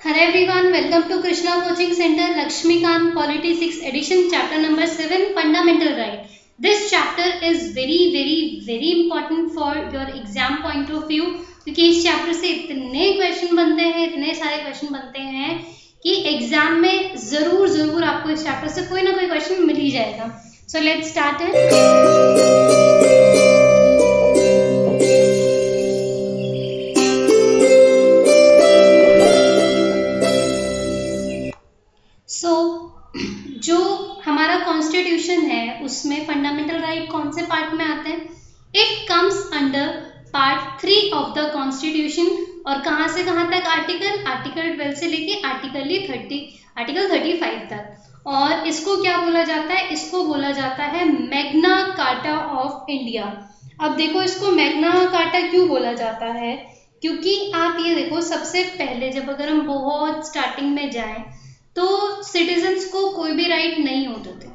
Hello everyone, welcome to Krishna Coaching Center, Lakshmikant Polity 6 edition, chapter number 7, Fundamental Right. This chapter is very important for your exam point of view क्योंकि इस chapter से इतने question बनते हैं, इतने सारे question बनते हैं कि एग्जाम में जरूर आपको इस चैप्टर से कोई ना कोई क्वेश्चन मिल ही जाएगा. So let's start it. जो हमारा कॉन्स्टिट्यूशन है उसमें फंडामेंटल राइट कौन से पार्ट में आते हैं? It comes under part 3 of the constitution. और कहां से कहां तक? आर्टिकल 12 से लेके आर्टिकल 35 तक. और इसको क्या बोला जाता है? इसको बोला जाता है मैग्ना कार्टा ऑफ इंडिया. अब देखो, इसको मैग्ना कार्टा क्यों बोला जाता है? क्योंकि आप ये देखो, सबसे पहले जब अगर हम बहुत स्टार्टिंग में जाएं तो सिटीजन्स को कोई भी राइट नहीं होते थे.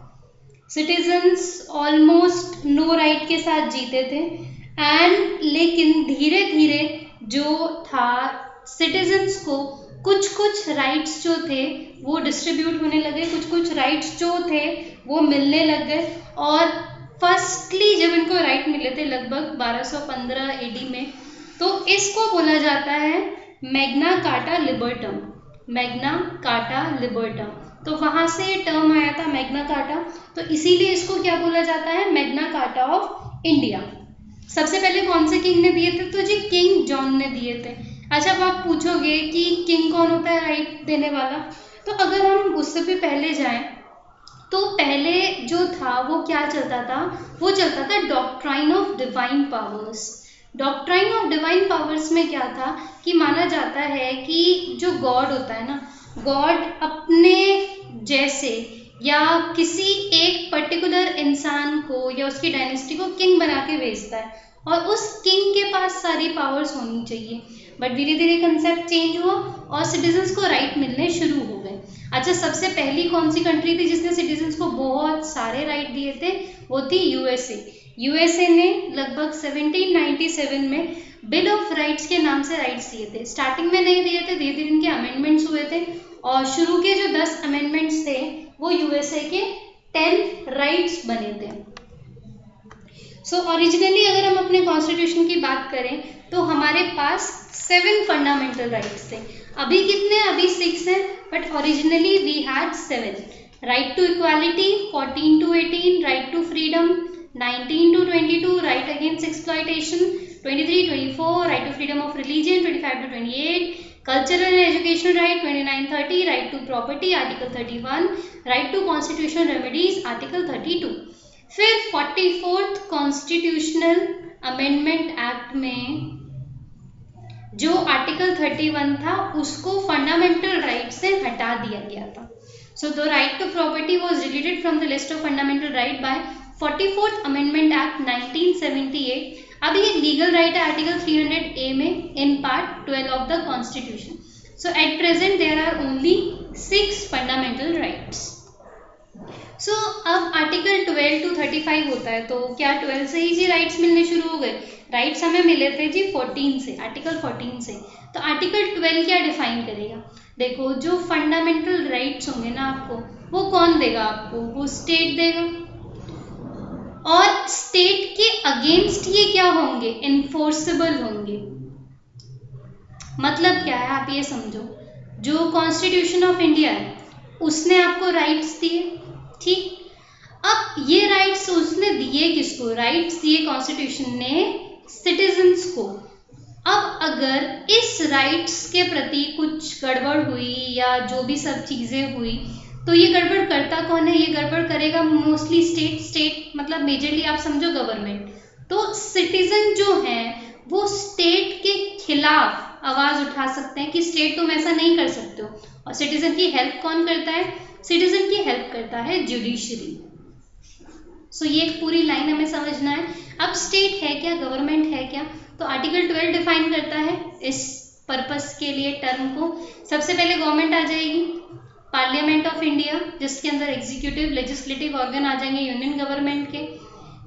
सिटीजन्स ऑलमोस्ट नो राइट के साथ जीते थे. एंड लेकिन धीरे धीरे जो था, सिटीजन्स को कुछ राइट्स जो थे वो डिस्ट्रीब्यूट होने लगे, कुछ राइट्स जो थे वो मिलने लग गए. और फर्स्टली जब इनको राइट मिले थे लगभग 1215 AD में, तो इसको बोला जाता है मैग्ना कार्टा लिबर्टम. मैग्ना कार्टा लिबर्टम, तो वहां से टर्म आया था मैग्ना कार्टा. तो इसीलिए इसको क्या बोला जाता है? Magna carta of India. सबसे पहले कौन से किंग ने दिए थे? तो जी किंग जॉन ने दिए थे. अच्छा, अब आप पूछोगे कि किंग कौन होता है राइट देने वाला? तो अगर हम उससे भी पहले जाएं तो पहले जो था वो क्या चलता था? वो चलता था doctrine of divine powers. Doctrine of divine powers में क्या था कि माना जाता है कि जो गॉड होता है ना, गॉड अपने जैसे या किसी एक पर्टिकुलर इंसान को या उसकी डायनेस्टी को किंग बना के भेजता है और उस किंग के पास सारी पावर्स होनी चाहिए. बट धीरे धीरे कंसेप्ट चेंज हुआ और सिटीजन्स को राइट मिलने शुरू हो गए. अच्छा, सबसे पहली कौन सी कंट्री थी जिसने सिटीजन्स को बहुत सारे राइट दिए थे? वो थी यूएसए ने लगभग 1797 में बिल ऑफ राइट्स के नाम से राइट्स दिए थे. स्टार्टिंग में नहीं दिए थे, धीरे धीरे इनके अमेंडमेंट्स हुए थे और शुरू के जो 10 अमेंडमेंट्स थे वो यूएसए के 10 राइट्स बने थे. सो ओरिजिनली अगर हम अपने कॉन्स्टिट्यूशन की बात करें तो हमारे पास 7 फंडामेंटल राइट्स थे. अभी कितने? अभी 6 हैं, but originally we had 7. Right to equality 14 to 18, right to freedom 19 to 22, right against exploitation 23-24, right to freedom of religion 25 to 28, cultural and educational right 29-30, right to property article 31, right to constitutional remedies article 32. फिर 44th constitutional amendment act में जो article 31 था उसको fundamental right से हटा दिया गया था. So the right to property was deleted from the list of fundamental right by 44th amendment act 1978. अब ये लीगल राइट है आर्टिकल 300A में in part 12 of the constitution. So at present there are only 6 fundamental rights. So अब article 12 to 35 होता है, तो क्या 12 से ही जी राइट्स मिलने शुरू हो गए? राइट्स हमें मिले थे जी 14 से, आर्टिकल 14 से. तो आर्टिकल 12 क्या डिफाइन करेगा? देखो, जो फंडामेंटल राइट्स होंगे ना आपको, वो कौन देगा आपको? वो स्टेट देगा. और स्टेट के अगेंस्ट ये क्या होंगे? इन्फोर्सेबल होंगे. मतलब क्या है? आप ये समझो, जो कॉन्स्टिट्यूशन ऑफ इंडिया है उसने आपको राइट्स दिए, ठीक. अब ये राइट्स उसने दिए किसको? राइट्स दिए कॉन्स्टिट्यूशन ने सिटीजन्स को. अब अगर इस राइट्स के प्रति कुछ गड़बड़ हुई या जो भी सब चीजें हुई, तो ये गड़बड़ करता कौन है? ये गड़बड़ करेगा मोस्टली स्टेट मतलब मेजरली आप समझो गवर्नमेंट. तो सिटीजन जो है वो स्टेट के खिलाफ आवाज उठा सकते हैं कि स्टेट तुम ऐसा नहीं कर सकते हो. और सिटीजन की हेल्प कौन करता है? सिटीजन की हेल्प करता है जुडिशरी. सो ये एक पूरी लाइन हमें समझना है. अब स्टेट है क्या, गवर्नमेंट है क्या? तो आर्टिकल 12 डिफाइन करता है इस पर्पस के लिए टर्म को. सबसे पहले गवर्नमेंट आ जाएगी, पार्लियामेंट ऑफ इंडिया, जिसके अंदर एग्जीक्यूटिव लेजिस्लेटिव ऑर्गन आ जाएंगे यूनियन गवर्नमेंट के.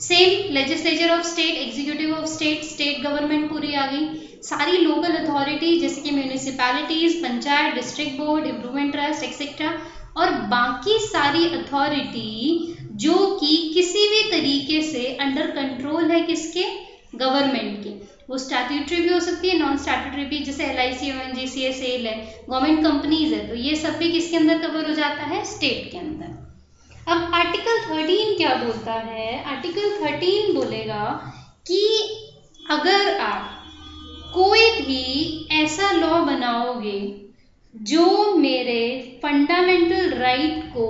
Same legislature of state, executive of state, state government पूरी आ गई. सारी लोकल अथॉरिटी जैसे कि municipalities, panchayat, district board, improvement trust etcetera और बाकी सारी अथॉरिटी जो कि किसी भी तरीके से अंडर कंट्रोल है किसके, गवर्नमेंट के, वो स्टैट्यूटरी भी हो सकती है, नॉन स्टैट्यूटरी भी, जैसे LIC, ONGC, सेल है, गवर्नमेंट कंपनीज है, तो ये सब भी किसके अंदर कवर हो जाता है, स्टेट के अंदर। अब आर्टिकल 13 क्या बोलता है, आर्टिकल 13 बोलेगा कि अगर आप कोई भी ऐसा लॉ बनाओगे जो मेरे फंडामेंटल राइट को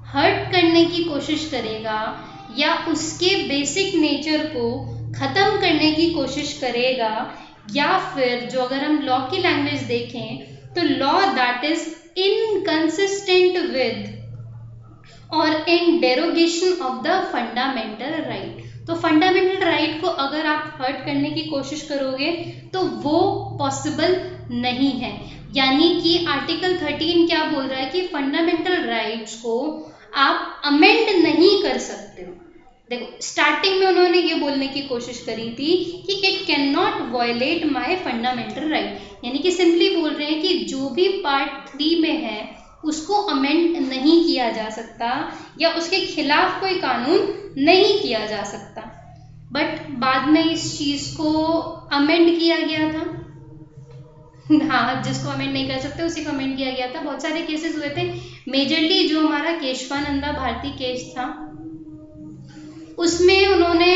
हर्ट करने की कोशिश करेगा या उसके बेसिक नेचर को ख़त्म करने की कोशिश करेगा, या फिर जो अगर हम लॉ की लैंग्वेज देखें तो law that is inconsistent with or in derogation of the fundamental right, तो फंडामेंटल राइट को अगर आप हर्ट करने की कोशिश करोगे तो वो पॉसिबल नहीं है। यानी कि आर्टिकल 13 क्या बोल रहा है कि फंडामेंटल राइट्स को आप अमेंड नहीं कर सकते हो। देखो स्टार्टिंग में उन्होंने ये बोलने की कोशिश करी थी कि it can not violate my fundamental right, यानी कि सिंपली बोल रहे हैं कि जो भी पार्ट 3 में है उसको अमेंड नहीं किया जा सकता या उसके खिलाफ कोई कानून नहीं किया जा सकता। बट बाद में इस चीज़ को अमेंड किया गया था। हाँ, जिसको अमेंड नहीं कर सकते उसी को अमेंड किया गया था। बहुत सारे केसेस हुए थे, मेजरली जो हमारा केशवानंदा भारती केस था उसमें उन्होंने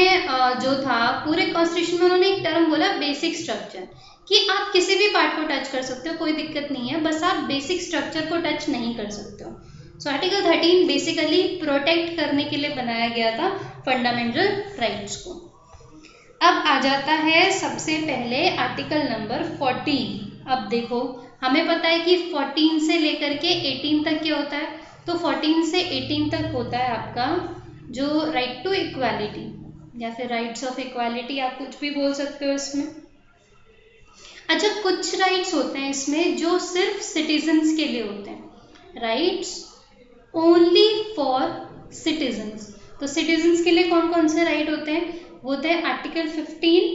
जो था पूरे कॉन्स्टिट्यूशन में उन्होंने एक टर्म बोला बेसिक स्ट्रक्चर, कि आप किसी भी पार्ट को टच कर सकते हो, कोई दिक्कत नहीं है, बस आप बेसिक स्ट्रक्चर को टच नहीं कर सकते हो। सो आर्टिकल 13 बेसिकली प्रोटेक्ट करने के लिए बनाया गया था फंडामेंटल राइट्स को। अब आ जाता है सबसे पहले आर्टिकल नंबर 14। अब देखो हमें पता है कि 14 से लेकर के 18 तक क्या होता है, तो 14 से 18 तक होता है आपका जो राइट टू इक्वालिटी या फिर राइट्स ऑफ इक्वालिटी, आप कुछ भी बोल सकते हो इसमें। अच्छा, कुछ राइट्स होते हैं इसमें जो सिर्फ सिटीजन्स के लिए होते हैं, राइट्स ओनली फॉर सिटीजन्स। तो सिटीजन्स के लिए कौन कौन से राइट होते हैं, वो होते हैं आर्टिकल 15,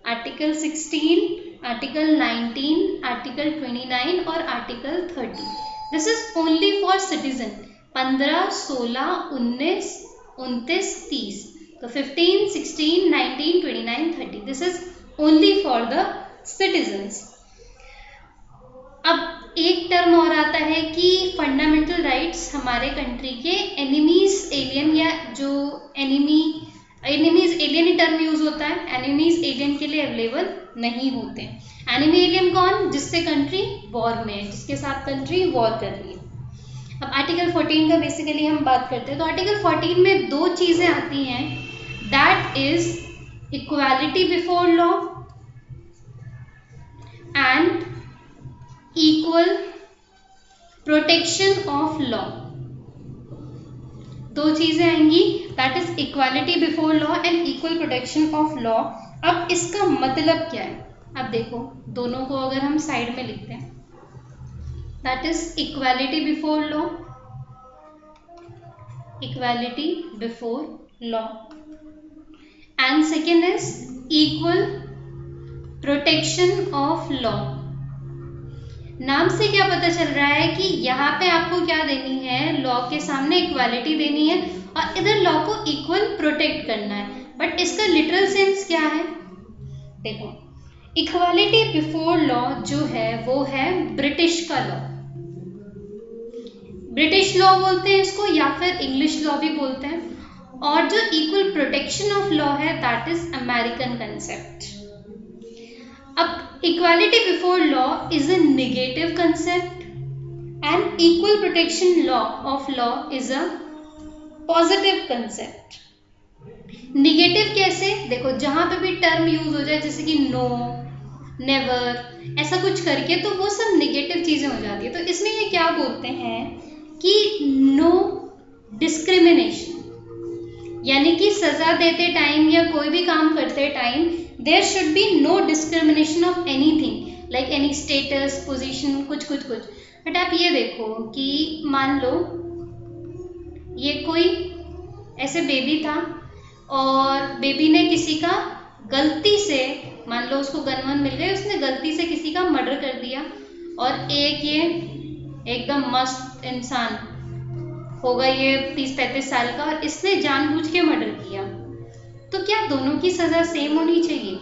आर्टिकल 16, आर्टिकल 19, आर्टिकल 29 और article 30। This is only for citizen. 15, 16, 19, 29, 30, तो 15, 16, 19, 29, 30, this is only for the citizens. अब एक टर्म और आता है कि फंडामेंटल राइट्स हमारे कंट्री के एनिमीज एलियन, या जो एनिमीज एलियन ही टर्म यूज होता है, एनिमीज एलियन के लिए अवेलेबल नहीं होते। एनिमी एलियन कौन, जिससे कंट्री वॉर में है, जिसके साथ कंट्री वॉर कर रही है। अब आर्टिकल 14 का बेसिकली हम बात करते हैं, तो आर्टिकल 14 में दो चीजें आती हैं, that is equality before law and equal protection of law. दो चीजें आएंगी, that is equality before law and equal protection of law. अब इसका मतलब क्या है, अब देखो दोनों को अगर हम साइड में लिखते हैं, that is equality before law, equality before law, and second is equal protection of law. नाम से क्या पता चल रहा है कि यहाँ पे आपको क्या देनी है, लॉ के सामने इक्वालिटी देनी है और इधर लॉ को इक्वल प्रोटेक्ट करना है। बट इसका लिटरल सेंस क्या है, देखो इक्वालिटी बिफोर लॉ जो है वो है ब्रिटिश का लॉ, ब्रिटिश लॉ बोलते हैं इसको या फिर इंग्लिश लॉ भी बोलते हैं, और जो इक्वल प्रोटेक्शन ऑफ लॉ है दैट इज अमेरिकन कंसेप्ट। अब equality before law is a negative concept and equal protection law of law is a positive concept. Negative कैसे, देखो जहां पे भी टर्म यूज हो जाए जैसे कि नो, नेवर, ऐसा कुछ करके, तो वो सब नेगेटिव चीजें हो जाती है। तो इसमें ये क्या बोलते हैं कि नो डिस्क्रिमिनेशन, यानी कि सजा देते टाइम या कोई भी काम करते time there should be no discrimination of anything like any status, position, कुछ। बट आप ये देखो कि मान लो ये कोई ऐसे बेबी था और बेबी ने किसी का गलती से मान लो उसको गन वन मिल गए, उसने गलती से किसी का मर्डर कर दिया, और एक ये एकदम मस्त इंसान होगा, ये 30-35 साल का, और इसने जानबूझ के मर्डर किया, तो क्या दोनों की सजा सेम होनी चाहिए?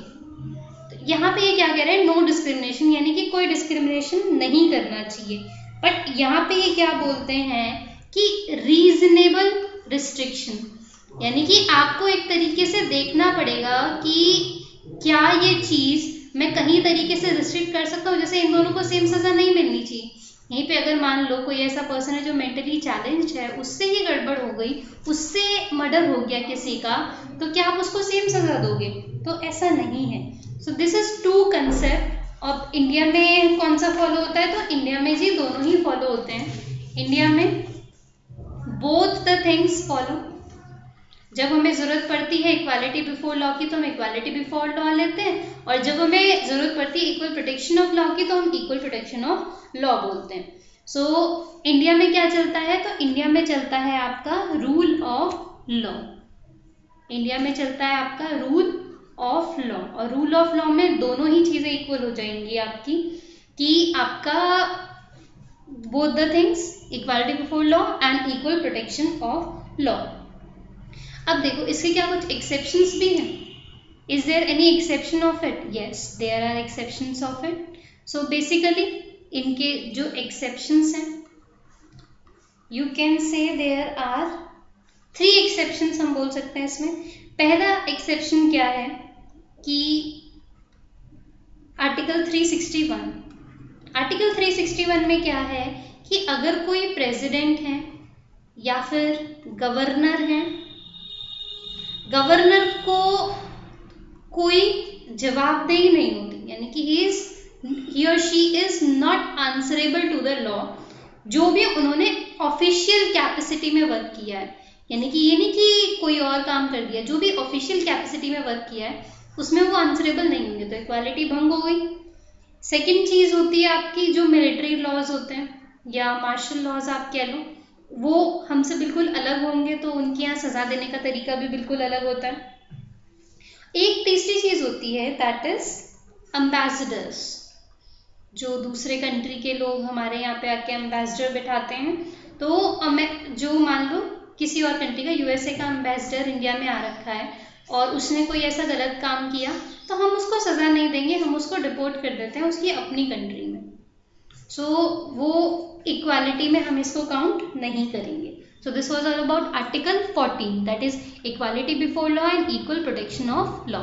तो यहाँ पे ये क्या कह रहे हैं, नो डिस्क्रिमिनेशन, यानी कि कोई डिस्क्रिमिनेशन नहीं करना चाहिए। बट यहाँ पे ये क्या बोलते हैं कि रीजनेबल रिस्ट्रिक्शन, यानी कि आपको एक तरीके से देखना पड़ेगा कि क्या ये चीज मैं कहीं तरीके से रिस्ट्रिक्ट कर सकता हूँ, जैसे इन दोनों को सेम सजा नहीं मिलनी चाहिए। यहीं पे अगर मान लो कोई ऐसा पर्सन है जो मेंटली चैलेंज्ड है, उससे ही गड़बड़ हो गई, उससे मर्डर हो गया किसी का, तो क्या आप उसको सेम सजा दोगे? तो ऐसा नहीं है। So this is two concept. अब इंडिया में कौन सा फॉलो होता है? तो इंडिया में जी दोनों ही फॉलो होते हैं। इंडिया में बोथ द थिंग्स फॉलो। जब हमें जरूरत पड़ती है इक्वालिटी बिफोर लॉ की तो हम इक्वालिटी बिफोर लॉ लेते हैं, और जब हमें जरूरत पड़ती है इक्वल प्रोटेक्शन ऑफ लॉ की तो हम इक्वल प्रोटेक्शन ऑफ लॉ बोलते हैं। सो इंडिया में क्या चलता है? तो इंडिया में चलता है आपका रूल ऑफ लॉ। इंडिया में चलता है आपका रूल ऑफ लॉ, और रूल ऑफ लॉ में दोनों ही चीजें इक्वल हो जाएंगी आपकी, कि आपका both the things, equality before law and equal protection of law. अब देखो इसके क्या कुछ एक्सेप्शंस भी हैं। Is there any exception of it? Yes, there are exceptions of it. So basically इनके जो एक्सेप्शंस हैं, you can say there are 3 exceptions हम बोल सकते हैं इसमें। पहला एक्सेप्शन क्या है कि आर्टिकल 361। आर्टिकल 361 में क्या है कि अगर कोई प्रेसिडेंट है या फिर गवर्नर है, गवर्नर को कोई जवाबदेही नहीं होती, यानी कि ही और she is not answerable to the law. जो भी उन्होंने ऑफिशियल कैपेसिटी में वर्क किया है, यानी कि ये नहीं कि कोई और काम कर दिया, जो भी ऑफिशियल कैपेसिटी में वर्क किया है उसमें वो आंसरेबल नहीं होंगे, तो इक्वालिटी भंग हो गई। सेकेंड चीज होती है आपकी जो मिलिट्री लॉज होते हैं या मार्शल लॉज आप कह लो, वो हमसे बिल्कुल अलग होंगे, तो उनके यहाँ सजा देने का तरीका भी बिल्कुल अलग होता है। एक तीसरी चीज होती है दैट इज एम्बेसडर्स। जो दूसरे कंट्री के लोग हमारे यहाँ पे आके एम्बेसडर बिठाते हैं, तो जो मान लो किसी और कंट्री का, यूएसए का एम्बेसडर इंडिया में आ रखा है और उसने कोई ऐसा गलत काम किया, तो हम उसको सजा नहीं देंगे, हम उसको डिपोर्ट कर देते हैं उसकी अपनी कंट्री में। सो वो इक्वालिटी में हम इसको काउंट नहीं करेंगे। So this was all about article 14, that is equality before law and equal protection of law.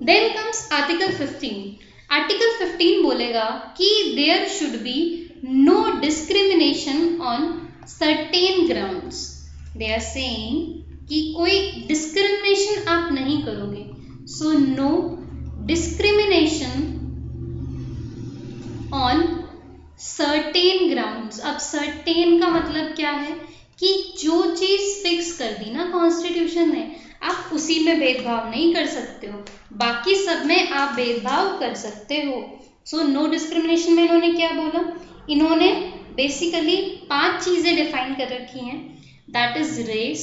Then comes article 15। Article 15 बोलेगा कि there should be no discrimination on certain grounds. They are saying कि कोई discrimination आप नहीं करोगे। So no discrimination on certain grounds. अब certain का मतलब क्या है कि जो चीज फिक्स कर दी ना कॉन्स्टिट्यूशन ने, आप उसी में भेदभाव नहीं कर सकते हो, बाकी सब में आप भेदभाव कर सकते हो। सो नो डिस्क्रिमिनेशन में इन्होंने क्या बोला? इन्होंने बेसिकली 5 चीजें डिफाइन कर रखी हैं, that is race,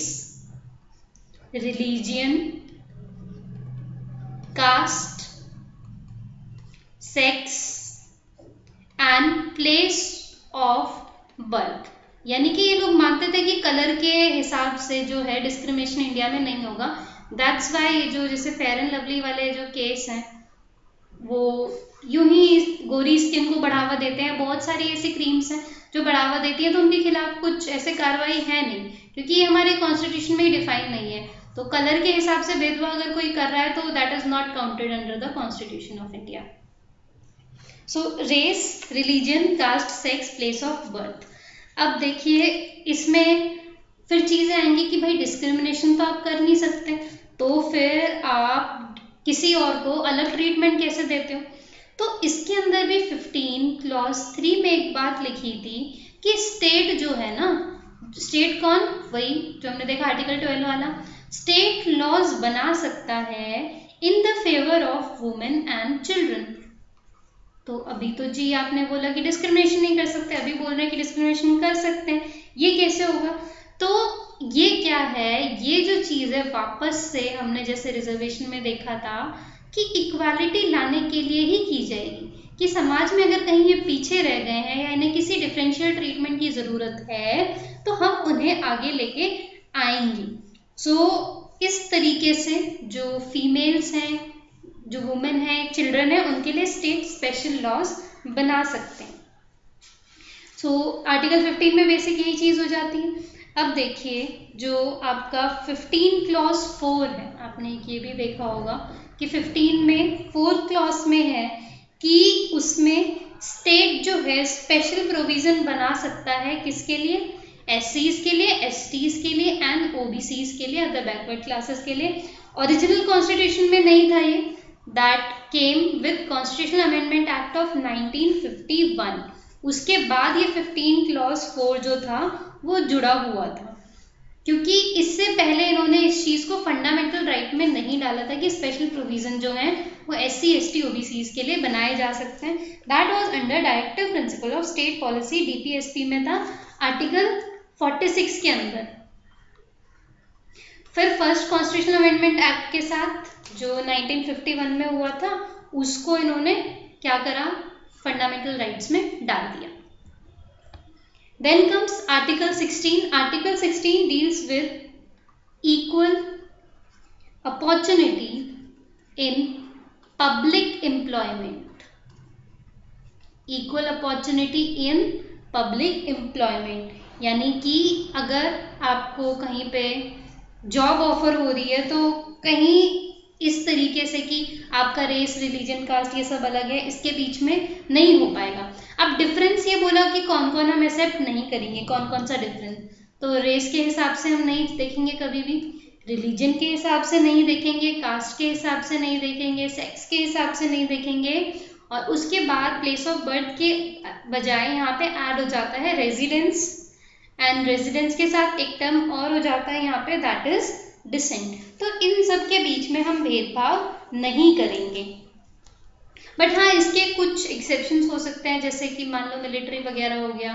religion, caste, sex and place of birth. यानी कि ये लोग मानते थे कि कलर के हिसाब से जो है डिस्क्रिमिनेशन इंडिया में नहीं होगा। दैट्स वाई जो जैसे फेयर एंड लवली वाले जो केस हैं वो यूं ही गोरी स्किन को बढ़ावा देते हैं। बहुत सारी ऐसी क्रीम्स हैं जो बढ़ावा देती हैं, तो उनके खिलाफ कुछ ऐसे कार्रवाई है नहीं, क्योंकि ये हमारे कॉन्स्टिट्यूशन में ही डिफाइन नहीं है। तो कलर के हिसाब से भेदभाव अगर कोई कर रहा है तो that is not counted under the constitution of India. So race, religion, caste, sex, place of birth. अब देखिए इसमें फिर चीजें आएंगी कि भाई डिस्क्रिमिनेशन तो आप कर नहीं सकते, तो फिर आप किसी और को अलग ट्रीटमेंट कैसे देते हो? तो इसके अंदर भी 15 क्लॉज 3 में एक बात लिखी थी कि स्टेट जो है ना, स्टेट कौन? वही जो हमने देखा आर्टिकल 12 वाला, स्टेट लॉज बना सकता है in the favour of women and children. तो अभी तो जी आपने बोला कि डिस्क्रिमिनेशन नहीं कर सकते, अभी बोल रहे हैं कि डिस्क्रिमिनेशन कर सकते हैं, ये कैसे होगा? तो ये क्या है, ये जो चीज़ है वापस से हमने जैसे रिजर्वेशन में देखा था कि इक्वालिटी लाने के लिए ही की जाएगी, कि समाज में अगर कहीं ये पीछे रह गए हैं या इन्हें किसी डिफरेंशियल ट्रीटमेंट की ज़रूरत है तो हम उन्हें आगे लेके आएंगे। इस तरीके से जो फीमेल्स हैं, जो वुमेन हैं, चिल्ड्रन हैं, उनके लिए स्टेट स्पेशल लॉज बना सकते हैं। आर्टिकल 15 में बेसिक यही चीज़ हो जाती है। अब देखिए जो आपका 15 क्लॉज 4 है, आपने ये भी देखा होगा कि 15 में 4th क्लॉज में है कि उसमें स्टेट जो है स्पेशल प्रोविज़न बना सकता है किसके लिए, SCs के लिए, STs के लिए एंड OBCs के लिए, अदर बैकवर्ड क्लासेस के लिए। ओरिजिनल कॉन्स्टिट्यूशन में नहीं था ये, that came with constitutional amendment act of 1951। उसके बाद ये 15 क्लॉज 4 जो था वो जुड़ा हुआ था, क्योंकि इससे पहले इन्होंने इस चीज़ को फंडामेंटल राइट में नहीं डाला था कि स्पेशल प्रोविज़न जो हैं वो SC, ST, OBCs के लिए बनाए जा सकते हैं। That was under directive principle of state policy, DPSP में था, आर्टिकल 46 के अंदर। फिर फर्स्ट कॉन्स्टिट्यूशनल अमेंडमेंट एक्ट के साथ जो 1951 में हुआ था उसको इन्होंने क्या करा, फंडामेंटल राइट्स में डाल दिया। Then comes Article 16. Article 16 deals with equal opportunity in public employment. Equal opportunity in public employment, यानी कि अगर आपको कहीं पे जॉब ऑफर हो रही है तो कहीं इस तरीके से कि आपका रेस, रिलीजन, कास्ट ये सब अलग है, इसके बीच में नहीं हो पाएगा। अब डिफरेंस ये बोला कि कौन कौन हम एक्सेप्ट नहीं करेंगे, कौन कौन सा डिफरेंस, तो रेस के हिसाब से हम नहीं देखेंगे कभी भी, रिलीजन के हिसाब से नहीं देखेंगे, कास्ट के हिसाब से नहीं देखेंगे, सेक्स के हिसाब से नहीं देखेंगे, और उसके बाद प्लेस ऑफ बर्थ के बजाय यहाँ पे ऐड हो जाता है रेजिडेंस, एंड रेजिडेंस के साथ एक टर्म और हो जाता है यहाँ पे, दैट इज डिसेंट। तो इन सब के बीच में हम भेदभाव नहीं करेंगे। बट हाँ, इसके कुछ एक्सेप्शंस हो सकते हैं, जैसे कि मान लो मिलिट्री वगैरह हो गया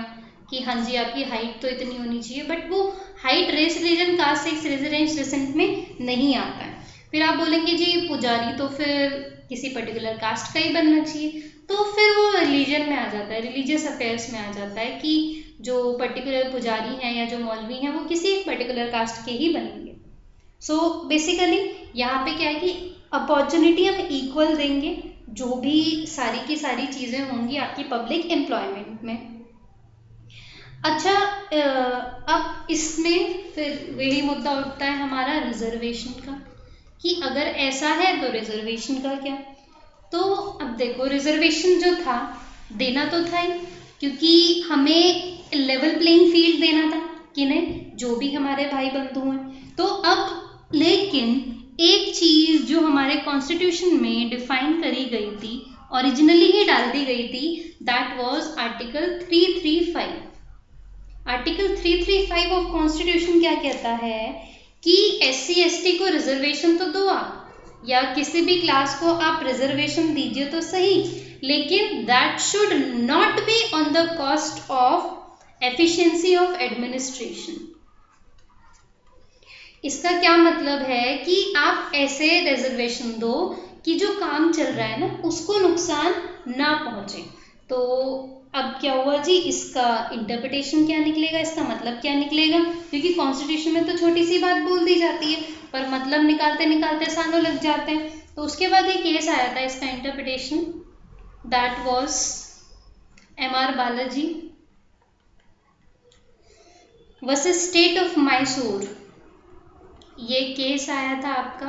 कि हाँ जी आपकी हाइट तो इतनी होनी चाहिए, बट वो height race, religion, caste, sex, residence, descent में नहीं आता है। फिर आप बोलेंगे जी पुजारी तो फिर किसी पर्टिकुलर कास्ट का ही बनना चाहिए, तो फिर वो रिलीजन में आ जाता है, रिलीजियस अफेयर्स में आ जाता है कि जो पर्टिकुलर पुजारी हैं या जो मौलवी हैं वो किसी एक पर्टिकुलर कास्ट के ही बनेंगे। बेसिकली यहाँ पे क्या है कि अपॉर्चुनिटी हम इक्वल देंगे, जो भी सारी की सारी चीज़ें होंगी आपकी पब्लिक एम्प्लॉयमेंट में। अच्छा, अब इसमें फिर वही मुद्दा उठता है हमारा रिजर्वेशन का, कि अगर ऐसा है तो रिजर्वेशन का क्या। तो अब देखो, रिजर्वेशन जो था देना तो था ही, क्योंकि हमें लेवल प्लेइंग फील्ड देना था कि नहीं, जो भी हमारे भाई बंधु हैं। तो अब लेकिन एक चीज़ जो हमारे कॉन्स्टिट्यूशन में डिफाइन करी गई थी, ओरिजिनली ही डाल दी गई थी, that was article 335। Article 335 of constitution क्या कहता है कि SC ST को रिजर्वेशन तो दो आप, या किसी भी क्लास को आप रिजर्वेशन दीजिए तो सही, लेकिन that should not be on the cost of efficiency of administration. इसका क्या मतलब है कि आप ऐसे रिजर्वेशन दो कि जो काम चल रहा है ना उसको नुकसान ना पहुंचे। तो अब क्या हुआ जी, इसका इंटरप्रिटेशन क्या निकलेगा, इसका मतलब क्या निकलेगा, क्योंकि कॉन्स्टिट्यूशन में तो छोटी सी बात बोल दी जाती है पर मतलब निकालते निकालते सालों लग जाते हैं। तो उसके बाद ये केस आया था, इसका interpretation, that was MR Balaji versus state of Mysore. ये केस आया था आपका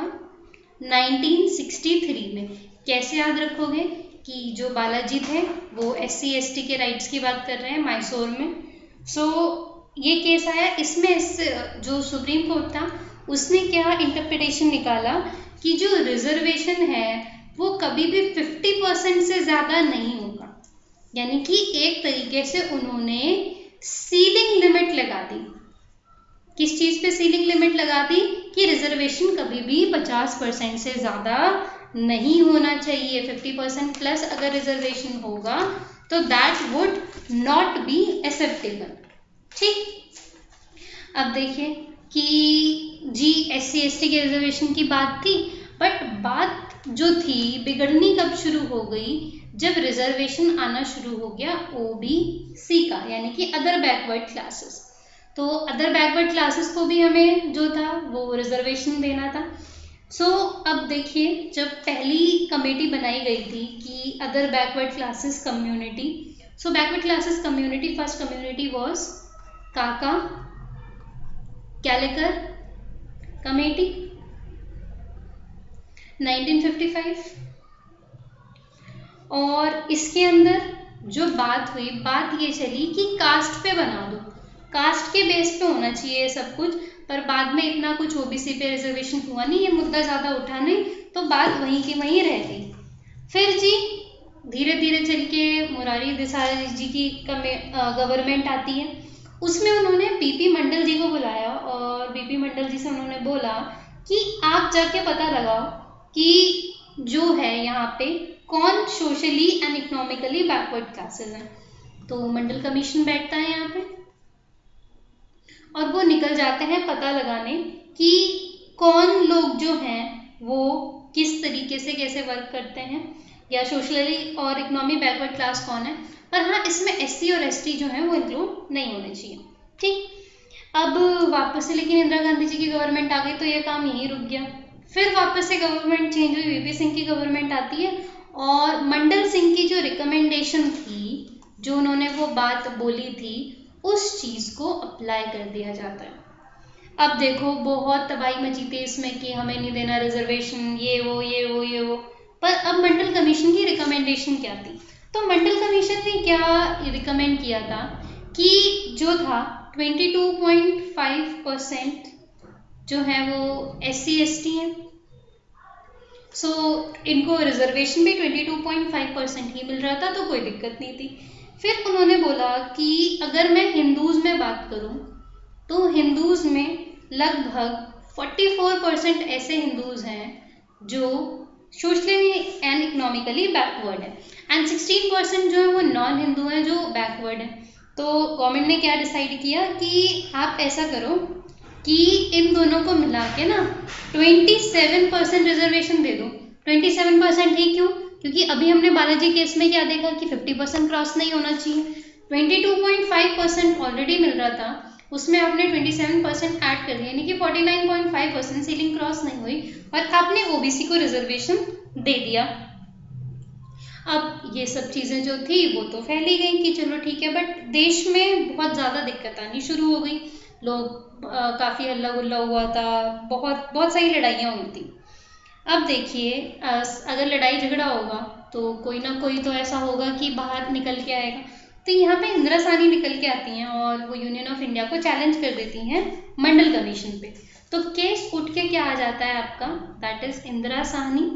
1963 में। कैसे याद रखोगे कि जो बालाजी थे वो SC ST के राइट्स की बात कर रहे हैं मैसूर में। ये केस आया, इसमें जो सुप्रीम कोर्ट था उसने क्या इंटरप्रिटेशन निकाला कि जो रिजर्वेशन है वो कभी भी 50% से ज़्यादा नहीं होगा, यानी कि एक तरीके से उन्होंने सीलिंग लिमिट लगा दी। किस चीज़ पे सीलिंग लिमिट लगा दी कि रिजर्वेशन कभी भी 50% से ज़्यादा नहीं होना चाहिए। 50% प्लस अगर रिजर्वेशन होगा तो that would not be acceptable. ठीक, अब देखिए कि जी SC ST के रिजर्वेशन की बात थी, बट बात जो थी बिगड़नी कब शुरू हो गई, जब रिजर्वेशन आना शुरू हो गया ओबीसी का, यानी कि अदर बैकवर्ड क्लासेस। तो अदर बैकवर्ड क्लासेस को भी हमें जो था वो रिजर्वेशन देना था। सो अब देखिए, जब पहली कमेटी बनाई गई थी कि other backward classes community, so backward classes community, first community was काका कैलेकर कमेटी 1955। और इसके अंदर जो बात हुई, बात ये चली कि कास्ट पे बना दो, कास्ट के बेस पे होना चाहिए सब कुछ, पर बाद में इतना कुछ ओबीसी पे रिजर्वेशन हुआ नहीं, ये मुद्दा ज़्यादा उठा नहीं, तो बात वहीं की वहीं रह गई। फिर जी धीरे धीरे चल के मुरारी देसाई जी की गवर्नमेंट आती है, उसमें उन्होंने बीपी मंडल जी को बुलाया और बीपी मंडल जी से उन्होंने बोला कि आप जाके पता लगाओ कि जो है यहाँ पे कौन socially and economically backward classes हैं। तो मंडल कमीशन बैठता है यहाँ पे और वो निकल जाते हैं पता लगाने कि कौन लोग जो हैं वो किस तरीके से कैसे वर्क करते हैं, या सोशली और इकोनॉमी बैकवर्ड क्लास कौन है। पर हाँ, इसमें एससी और एसटी जो है वो इंक्लूड नहीं होने चाहिए। ठीक, अब वापस से लेकिन इंदिरा गांधी जी की गवर्नमेंट आ गई तो ये काम यहीं रुक गया। फिर वापस से गवर्नमेंट चेंज हुई, वीपी सिंह की गवर्नमेंट आती है और मंडल सिंह की जो रिकमेंडेशन थी, जो उन्होंने वो बात बोली थी, उस चीज़ को अप्लाई कर दिया जाता है। अब देखो बहुत तबाही मची थी इसमें कि हमें नहीं देना रिजर्वेशन, ये वो, पर अब मंडल कमीशन की रिकमेंडेशन क्या थी? तो मंडल कमीशन ने क्या रिकमेंड किया था कि जो था 22.5% जो है वो SC ST है, सो इनको रिजर्वेशन भी 22.5% ही मिल रहा था, तो कोई दिक्कत नहीं थी। फिर उन्होंने बोला कि अगर मैं हिंदूज में बात करूं तो हिंदूज में लगभग 44% ऐसे हिंदूज हैं जो सोशली एंड इकोनॉमिकली बैकवर्ड है, एंड 16% जो है वो नॉन हिंदू हैं जो बैकवर्ड है। तो गवर्नमेंट ने क्या डिसाइड किया कि आप ऐसा करो कि इन दोनों को मिला के ना 27% रिजर्वेशन दे दो। 27% ही क्यों? क्योंकि अभी हमने बालाजी केस में क्या देखा कि 50% क्रॉस नहीं होना चाहिए। 22.5% ऑलरेडी मिल रहा था, उसमें आपने 27% ऐड कर दिया, यानी कि 49.5% सीलिंग क्रॉस नहीं हुई और आपने ओबीसी को रिजर्वेशन दे दिया। अब ये सब चीज़ें जो थी वो तो फैली गई कि चलो ठीक है, बट देश में बहुत ज़्यादा दिक्कत आनी शुरू हो गई, लोग काफ़ी हल्ला गुल्ला हुआ था, बहुत सारी लड़ाइयाँ हुई थी। अब देखिए अगर लड़ाई झगड़ा होगा तो कोई ना कोई तो ऐसा होगा कि बाहर निकल के आएगा। तो यहाँ पे इंदिरा साहनी निकल के आती हैं और वो यूनियन ऑफ इंडिया को चैलेंज कर देती हैं मंडल कमीशन पे। तो केस उठ के क्या आ जाता है आपका, that is Indira Sahni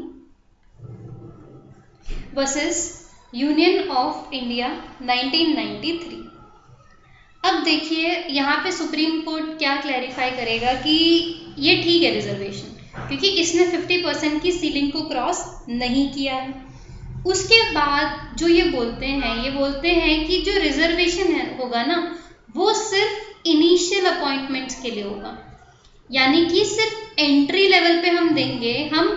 versus union of India 1993। अब देखिए यहाँ पे सुप्रीम कोर्ट क्या क्लैरिफाई करेगा कि ये ठीक है रिजर्वेशन, क्योंकि इसने 50% की सीलिंग को क्रॉस नहीं किया है। उसके बाद जो ये बोलते हैं कि जो रिजर्वेशन है होगा ना वो सिर्फ इनिशियल अपॉइंटमेंट्स के लिए होगा, यानी कि सिर्फ एंट्री लेवल पे हम देंगे, हम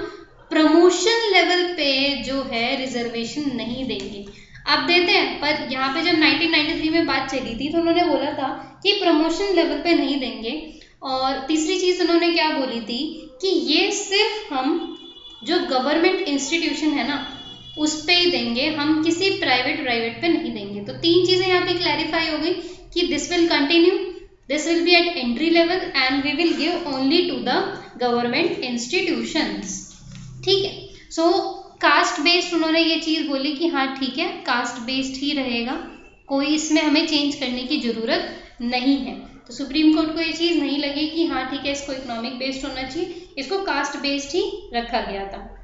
प्रमोशन लेवल पे जो है रिजर्वेशन नहीं देंगे। आप देते हैं, पर यहाँ पे जब 1993 में बात चली थी तो उन्होंने बोला था कि प्रमोशन लेवल पे नहीं देंगे। और तीसरी चीज़ उन्होंने क्या बोली थी कि ये सिर्फ हम जो गवर्नमेंट इंस्टीट्यूशन है ना उस पे ही देंगे, हम किसी प्राइवेट पे नहीं देंगे। तो तीन चीज़ें यहाँ पे क्लैरिफाई हो गई कि this will continue, this will be at entry level and we will give only to the government institutions. ठीक है, सो कास्ट बेस्ड उन्होंने ये चीज़ बोली कि हाँ ठीक है, कास्ट बेस्ड ही रहेगा, कोई इसमें हमें चेंज करने की ज़रूरत नहीं है। तो सुप्रीम कोर्ट को ये चीज़ नहीं लगी कि हाँ ठीक है इसको इकोनॉमिक बेस्ड होना चाहिए, इसको कास्ट बेस्ड ही रखा गया था।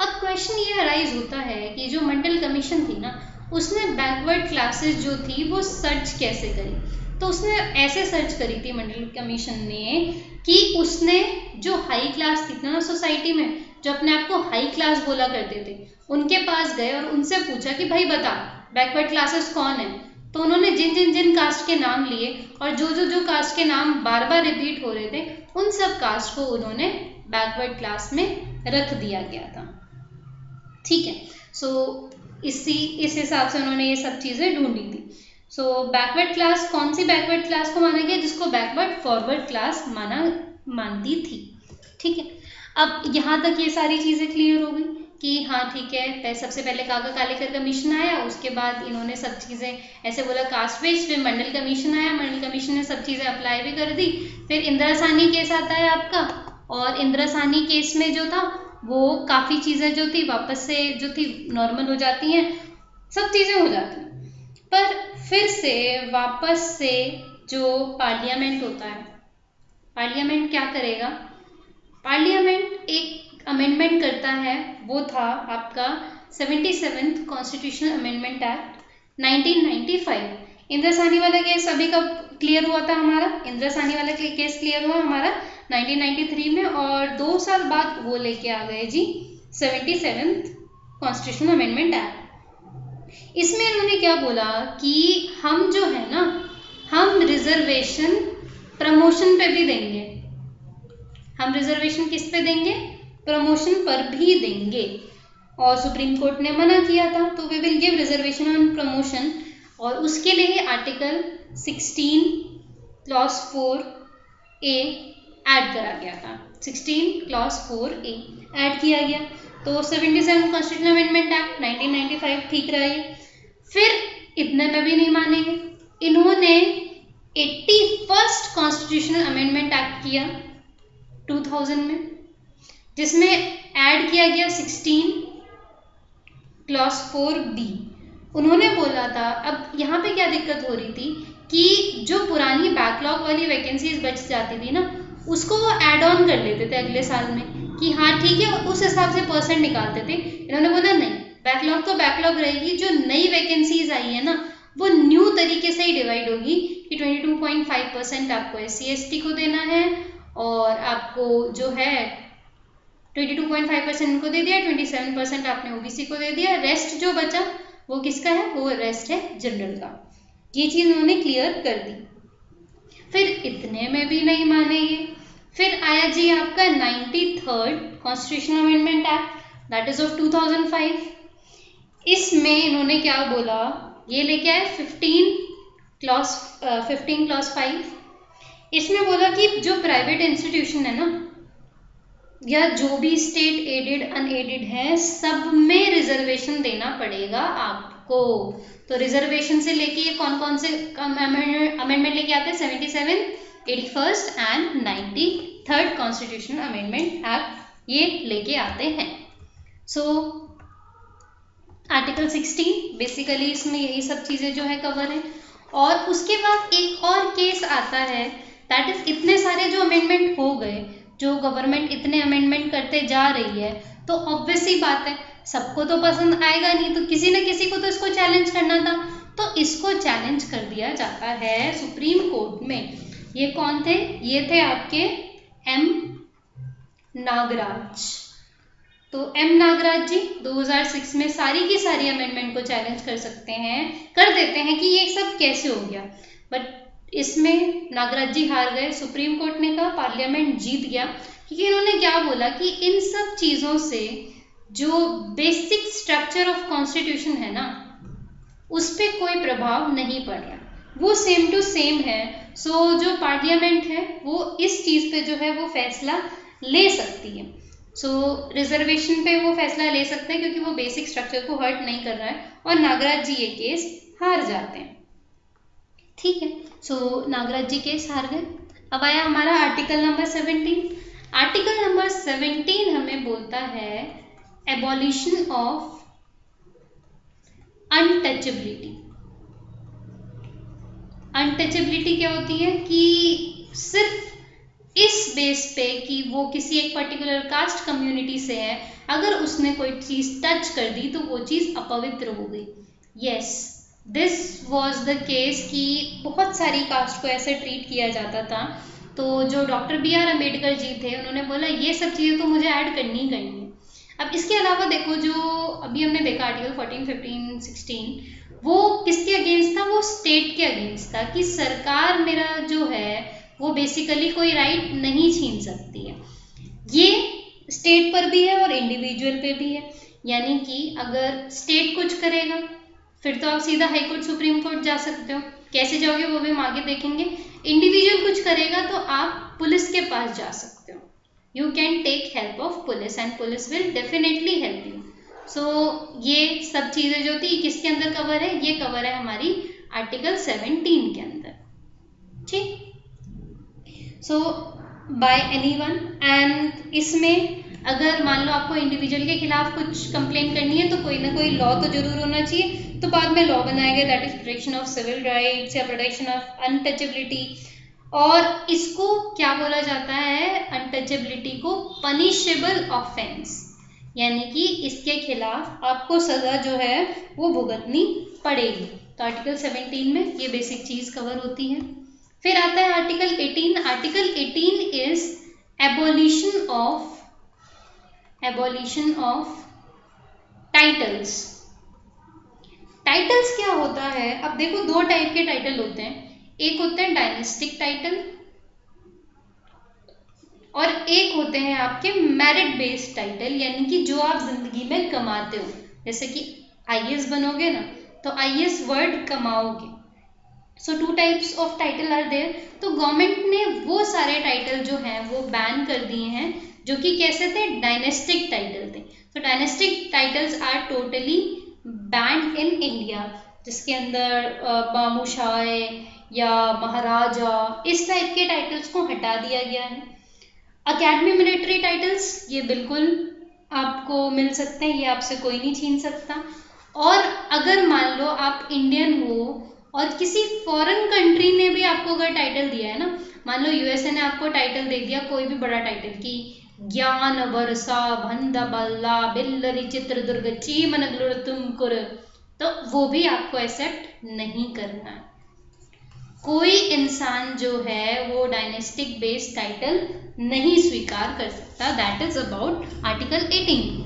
अब क्वेश्चन ये अराइज होता है कि जो मंडल कमीशन थी ना उसने बैकवर्ड क्लासेस जो थी वो सर्च कैसे करी। तो उसने ऐसे सर्च करी थी मंडल कमीशन ने कि उसने जो हाई क्लास थी ना सोसाइटी में, जो अपने आप को हाई क्लास बोला करते थे, उनके पास गए और उनसे पूछा कि भाई बता बैकवर्ड क्लासेस कौन है। तो उन्होंने जिन कास्ट के नाम लिए और जो कास्ट के नाम बार बार रिपीट हो रहे थे उन सब कास्ट को उन्होंने बैकवर्ड क्लास में रख दिया गया था। ठीक है, सो इस हिसाब से उन्होंने ये सब चीज़ें ढूंढी थी। सो बैकवर्ड क्लास, कौन सी बैकवर्ड क्लास को माना गया? जिसको बैकवर्ड फॉरवर्ड क्लास मानती थी। ठीक है, अब यहाँ तक ये सारी चीज़ें क्लियर हो गई कि हाँ ठीक है, सबसे पहले काका कालेकर कमीशन आया, उसके बाद इन्होंने सब चीज़ें ऐसे बोला कास्ट बेस्ड, फिर मंडल कमीशन आया, मंडल कमीशन ने सब चीज़ें अप्लाई भी कर दी, फिर इंदिरा साहनी केस आता है आपका, और इंदिरा साहनी केस में जो था वो काफ़ी चीज़ें जो थी वापस से जो थी नॉर्मल हो जाती हैं, सब चीज़ें हो जाती हैं, पर फिर से वापस से जो पार्लियामेंट होता है, पार्लियामेंट क्या करेगा? पार्लियामेंट एक अमेंडमेंट करता है, वो था आपका 77th constitutional amendment act 1995। Indira Sahni वाला केस अभी कब क्लियर हुआ था हमारा? इंदिरा साहनी वाला केस क्लियर हुआ हमारा 1993 में, और 2 साल बाद वो लेके आ गए जी 77th कॉन्स्टिट्यूशनल अमेंडमेंट एक्ट। इसमें इन्होंने क्या बोला कि हम जो है ना, हम रिजर्वेशन प्रमोशन पे भी देंगे। हम रिजर्वेशन किस पे देंगे? प्रमोशन पर भी देंगे, और सुप्रीम कोर्ट ने मना किया था, तो we will give reservation on promotion, और उसके लिए आर्टिकल 16 क्लॉज 4A ऐड करा गया था। 16 क्लॉज 4A ऐड किया गया, तो 77 कॉन्स्टिट्यूशनल अमेंडमेंट एक्ट 1995 ठीक रहा ये। फिर इतने में भी नहीं मानेंगे, इन्होंने 81st कॉन्स्टिट्यूशनल अमेंडमेंट एक्ट किया 2000 में, जिसमें ऐड किया गया 16 क्लॉज 4B। उन्होंने बोला था, अब यहाँ पे क्या दिक्कत हो रही थी कि जो पुरानी बैकलॉग वाली वैकेंसीज बच जाती थी ना, उसको वो ऐड ऑन कर लेते थे अगले साल में कि हाँ ठीक है, उस हिसाब से परसेंट निकालते थे। इन्होंने बोला नहीं, बैकलॉग तो बैकलॉग रहेगी, जो नई वैकेंसीज आई है ना वो न्यू तरीके से ही डिवाइड होगी कि 22.5% आपको SC/ST को देना है, और आपको जो है 22.5% इनको दे दिया, 27% आपने OBC को दे दिया, रेस्ट जो बचा वो किसका है? वो रेस्ट है जनरल का। ये चीज़ उन्होंने क्लियर कर दी। फिर इतने में भी नहीं माने ये, फिर आया जी आपका 93rd constitutional amendment act, that is of 2005। इसमें इन्होंने क्या बोला? ये लेके आए 15 क्लॉज 5। इसमें बोला कि जो प्राइवेट इंस्टीट्यूशन है ना, या जो भी स्टेट एडेड अनएडेड है, सब में रिजर्वेशन देना पड़ेगा आपको। तो रिजर्वेशन से लेके ये कौन कौन से अमेंडमेंट लेके आते हैं? 77, 81st and 93rd constitutional amendment act ये लेके आते हैं। सो आर्टिकल 16 बेसिकली इसमें यही सब चीज़ें जो है कवर है। और उसके बाद एक और केस आता है, दैट इज इतने सारे जो अमेंडमेंट हो गए, जो गवर्नमेंट इतने अमेंडमेंट करते जा रही है, तो ऑब्वियस सी बात है सबको तो पसंद आएगा नहीं, तो किसी न किसी को तो इसको चैलेंज करना था, तो इसको चैलेंज कर दिया जाता है सुप्रीम कोर्ट में। ये कौन थे? ये थे आपके M नागराज। तो M नागराज जी 2006 में सारी की सारी अमेंडमेंट को चैलेंज कर सकते हैं, कर देते हैं कि ये सब कैसे हो गया, बट इसमें नागराज जी हार गए। सुप्रीम कोर्ट ने कहा, पार्लियामेंट जीत गया, क्योंकि इन्होंने क्या बोला कि इन सब चीज़ों से जो बेसिक स्ट्रक्चर ऑफ कॉन्स्टिट्यूशन है ना, उस पर कोई प्रभाव नहीं पड़ रहा, वो सेम टू सेम है। सो जो पार्लियामेंट है वो इस चीज़ पे जो है वो फैसला ले सकती है। सो रिजर्वेशन पे वो फैसला ले सकते हैं क्योंकि वो बेसिक स्ट्रक्चर को हर्ट नहीं कर रहा है, और नागराज जी ये केस हार जाते हैं। ठीक है, सो नागराज जी केस हार गए। अब आया हमारा आर्टिकल नंबर 17। आर्टिकल नंबर 17 हमें बोलता है एबॉलिशन ऑफ अनटचेबिलिटी। अनटचेबिलिटी क्या होती है कि सिर्फ इस बेस पे कि वो किसी एक पर्टिकुलर कास्ट कम्युनिटी से है, अगर उसने कोई चीज़ टच कर दी तो वो चीज़ अपवित्र हो गई। Yes, this was the case कि बहुत सारी कास्ट को ऐसे ट्रीट किया जाता था। तो जो डॉक्टर B.R. अम्बेडकर जी थे, उन्होंने बोला ये सब चीज़ें तो मुझे ऐड करनी ही करनी है। अब इसके अलावा देखो, जो अभी हमने देखा आर्टिकल 14, 15, 16, वो किसके अगेंस्ट था? वो स्टेट के अगेंस्ट था कि सरकार मेरा जो है वो बेसिकली कोई राइट नहीं छीन सकती है। ये स्टेट पर भी है और इंडिविजुअल पे भी है। यानी कि अगर स्टेट कुछ करेगा फिर तो आप सीधा हाई कोर्ट सुप्रीम कोर्ट जा सकते हो, कैसे जाओगे वो भी हम आगे देखेंगे। इंडिविजुअल कुछ करेगा तो आप पुलिस के पास जा सकते हो, you can take help of police and police will definitely help you. So ये सब चीज़ें जो थी किसके अंदर कवर है, ये कवर है हमारी आर्टिकल 17 के अंदर, ठीक। सो बाय एनीवन, एंड इसमें अगर मान लो आपको इंडिविजुअल के खिलाफ कुछ कंप्लेन करनी है तो कोई ना कोई लॉ तो जरूर होना चाहिए, तो बाद में लॉ बनाया गया that is protection of civil rights या प्रोटेक्शन ऑफ अनटचेबिलिटी। और इसको क्या बोला जाता है, अनटचेबिलिटी को पनिशेबल ऑफेंस, यानी कि इसके खिलाफ आपको सजा जो है वो भुगतनी पड़ेगी। तो आर्टिकल 17 में ये बेसिक चीज कवर होती है। फिर आता है article 18। Article 18 is abolition of titles. Titles क्या होता है, अब देखो दो टाइप के टाइटल होते हैं, एक होता है डायनेस्टिक टाइटल और एक होते हैं आपके मेरिट बेस्ड टाइटल, यानी कि जो आप जिंदगी में कमाते हो। जैसे कि आईएएस बनोगे ना तो आईएएस वर्ड कमाओगे। So 2 types of title are there. तो गवर्नमेंट ने वो सारे टाइटल जो हैं वो बैन कर दिए हैं जो कि कैसे थे, डायनेस्टिक टाइटल थे। तो dynastic titles are totally banned in India, जिसके अंदर बादशाह या महाराजा इस टाइप के टाइटल्स को हटा दिया गया है। अकेडमी मिलिट्री टाइटल्स ये बिल्कुल आपको मिल सकते हैं, ये आपसे कोई नहीं छीन सकता। और अगर मान लो आप इंडियन हो और किसी फॉरेन कंट्री ने भी आपको अगर टाइटल दिया है ना, मान लो यूएसए ने आपको टाइटल दे दिया कोई भी बड़ा टाइटल कि ज्ञान वर्षा भंद बल्ला बिल्लरी चित्रदुर्ग चीमन तुमकुर, तो वो भी आपको एक्सेप्ट नहीं करना है। कोई इंसान जो है वो डायनेस्टिक बेस्ड टाइटल नहीं स्वीकार कर सकता। That is about article 18।